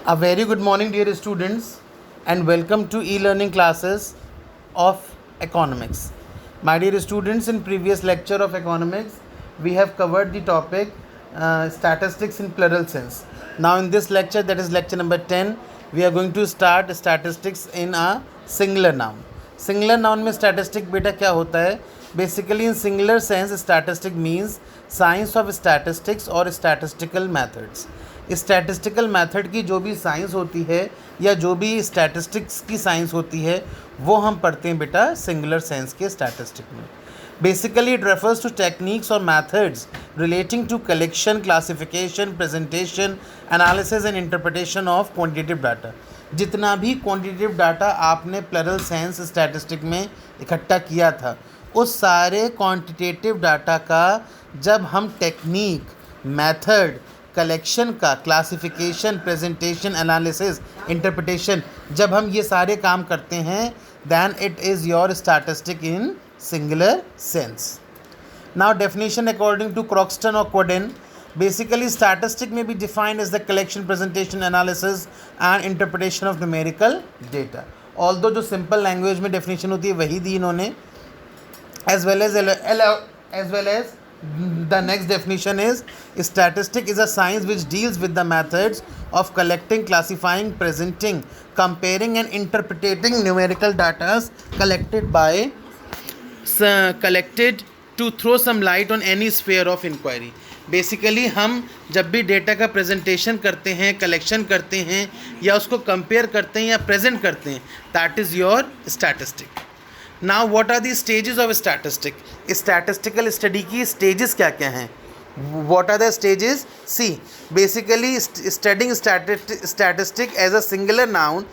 A very good morning, dear students, and welcome to e-learning classes of economics. My dear students, in previous lecture of economics, we have covered the topic statistics in plural sense. Now, in this lecture, that is lecture number 10, we are going to start statistics in a singular noun. Singular noun में statistic बेटा क्या होता है? Basically, in singular sense, statistic means science of statistics or statistical methods. Statistical method की जो भी science होती है या जो भी स्टैटिस्टिक्स की साइंस होती है वो हम पढ़ते हैं बेटा सिंगुलर सेंस के स्टैटिस्टिक में. Basically it refers to techniques और methods relating to collection, classification, presentation, analysis and interpretation of quantitative data. जितना भी क्वांटिटेटिव डाटा आपने प्लरल सेंस स्टैटिस्टिक में इकट्ठा किया था उस सारे क्वांटिटेटिव डाटा का जब हम टेक्निक, मेथड, कलेक्शन का, क्लासिफिकेशन, प्रेजेंटेशन, एनालिसिस, इंटरप्रिटेशन, जब हम ये सारे काम करते हैं then it is your statistic in singular sense. Now definition according to Croxton और Cowden, basically statistic may be defined as the collection, presentation, analysis and interpretation of numerical data. Although जो simple language में definition होती है वही दी इन्होंने. as well as the next definition is statistic is a science which deals with the methods of collecting, classifying, presenting, comparing and interpreting numerical data collected to throw some light on any sphere of inquiry. Basically हम जब भी data का presentation करते हैं, collection करते हैं या उसको कंपेयर करते हैं या प्रेजेंट करते हैं, that is your statistic. Now what are the stages of statistic? Statistical study की स्टेजेस क्या क्या हैं? What are the stages? See, basically studying statistic as a singular noun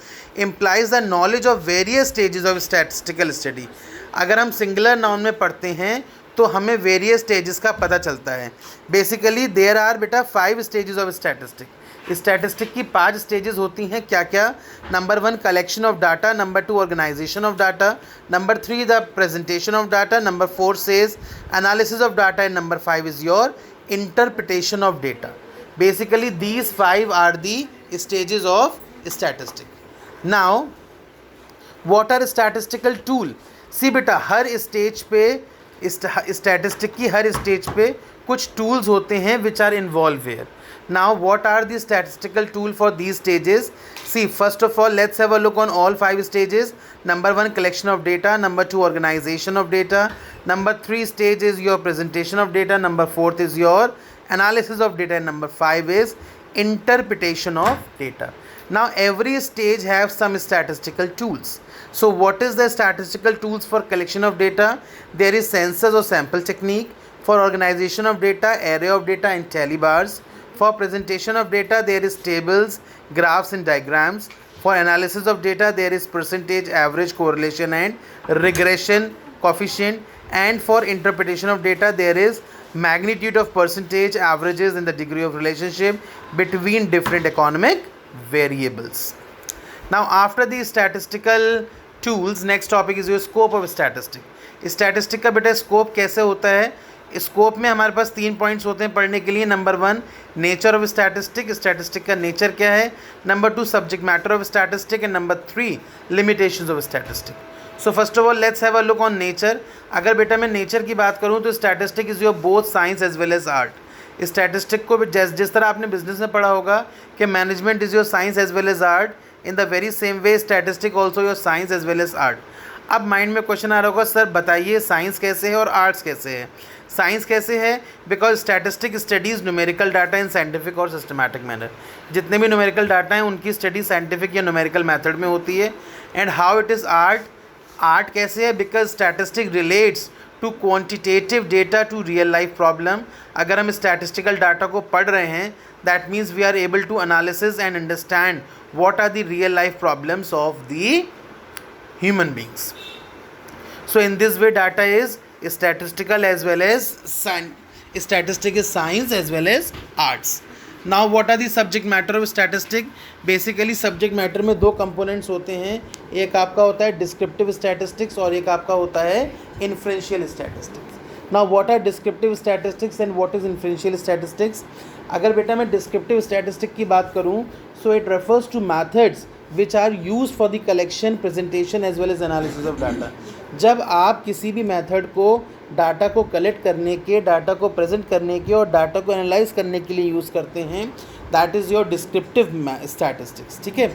implies the knowledge of various stages of statistical study. अगर हम singular noun में पढ़ते हैं तो हमें वेरियस स्टेजेस का पता चलता है. बेसिकली देयर आर बेटा 5 स्टेजेस ऑफ स्टैटिस्टिक. स्टैटिस्टिक की 5 स्टेजेस होती हैं. क्या क्या? Number 1 collection of data, number 2 organisation of data, number 3 the presentation of data, number 4 says analysis of data and number 5 is your interpretation of data. Basically these 5 are the stages of statistic. Now what are statistical tool? See बेटा, हर stage पे statistic की हर stage पे कुछ tools होते हैं which are involve here. Now, what are the statistical tool for these stages? See, first of all, let's have a look on all 5 stages. Number 1, collection of data. Number 2, organization of data. Number 3 stage is your presentation of data. Number 4 is your analysis of data. And number 5 is interpretation of data. Now, every stage have some statistical tools. So, what is the statistical tools for collection of data? There is census or sample technique. For organization of data, array of data and tally bars. For presentation of data, there is tables, graphs and diagrams. For analysis of data, there is percentage, average, correlation and regression coefficient. And for interpretation of data, there is magnitude of percentage, averages and the degree of relationship between different economic variables. Now, after the statistical tools, next topic is your scope of statistic. Statistic का बेटा scope कैसे होता है? Scope में हमारे पास 3 points होते हैं पढ़ने के लिए. Number 1 nature of statistic, statistic का नेचर क्या है. Number 2 subject matter of statistic and number 3 limitations of statistic. So first of all let's have a look on nature. अगर बेटा मैं नेचर की बात करूं तो statistic is your both science as well as art. Statistic को जिस तरह आपने बिजनेस में पढ़ा होगा कि management is your science as well as art, in the very same way statistic also your science as well as art. अब mind में क्वेश्चन आ रहा होगा, सर बताइए साइंस कैसे है और आर्ट्स कैसे है? साइंस कैसे है? Because statistic studies numerical data in scientific और सिस्टमैटिक मैनर. जितने भी न्यूमेरिकल डाटा हैं उनकी स्टडी साइंटिफिक या न्यूमेरिकल मेथड में होती है. And how it is art? Art कैसे है? Because statistic relates to quantitative data to real life problem. अगर हम स्टैटिस्टिकल डाटा को पढ़ रहे हैं that means we are able to analysis and understand what are the real life problems of the human beings. So in this way data is statistical as well as statistic is science as well as arts. Now what are the subject matter of statistic? Basically subject matter में 2 components होते हैं. एक आपका होता है descriptive statistics और एक आपका होता है inferential statistics. Now what are descriptive statistics and what is inferential statistics? अगर बेटा मैं डिस्क्रिप्टिव स्टैटिस्टिक की बात करूँ, so it refers to methods which are use for the collection, presentation as well as analysis of data. जब आप किसी भी मेथड को डाटा को कलेक्ट करने के, डाटा को प्रेजेंट करने के और डाटा को एनालाइज करने के लिए यूज़ करते हैं, that is your descriptive statistics. ठीक है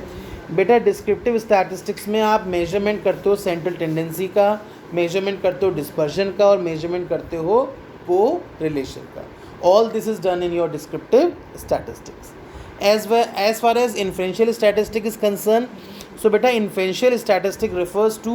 बेटा, डिस्क्रिप्टिव स्टैटिस्टिक्स में आप मेजरमेंट करते हो सेंट्रल टेंडेंसी का, मेजरमेंट करते हो डिस्पर्शन का और मेजरमेंट करते हो को रिलेशन का। All this is done in your descriptive statistics. as far as inferential statistic is concerned, so beta inferential statistic refers to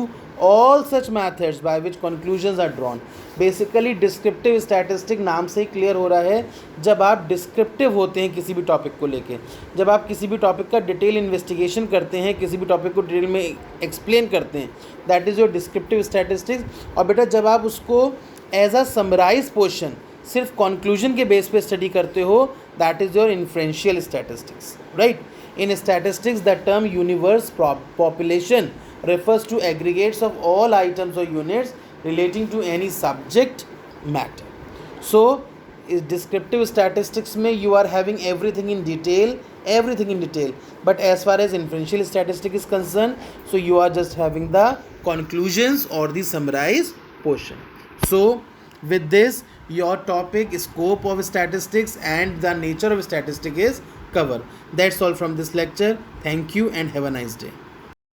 all such methods by which conclusions are drawn. Basically descriptive statistic नाम से ही clear हो रहा है, जब आप descriptive होते हैं किसी भी टॉपिक को लेके, जब आप किसी भी टॉपिक का डिटेल इन्वेस्टिगेशन करते हैं, किसी भी टॉपिक को डिटेल में एक्सप्लेन करते हैं, that is your descriptive statistics. और बेटा जब आप उसको एज अ समराइज पोर्शन सिर्फ कंक्लूजन के बेस पे स्टडी करते हो, that is your inferential statistics, right. In statistics the term universe population refers to aggregates of all items or units relating to any subject matter. So is descriptive statistics में you are having everything in detail, but as far as inferential statistic is concerned, so you are just having the conclusions or the summarized portion. So with this your topic, scope of statistics and the nature of statistic is covered. That's all from this lecture. Thank you and have a nice day.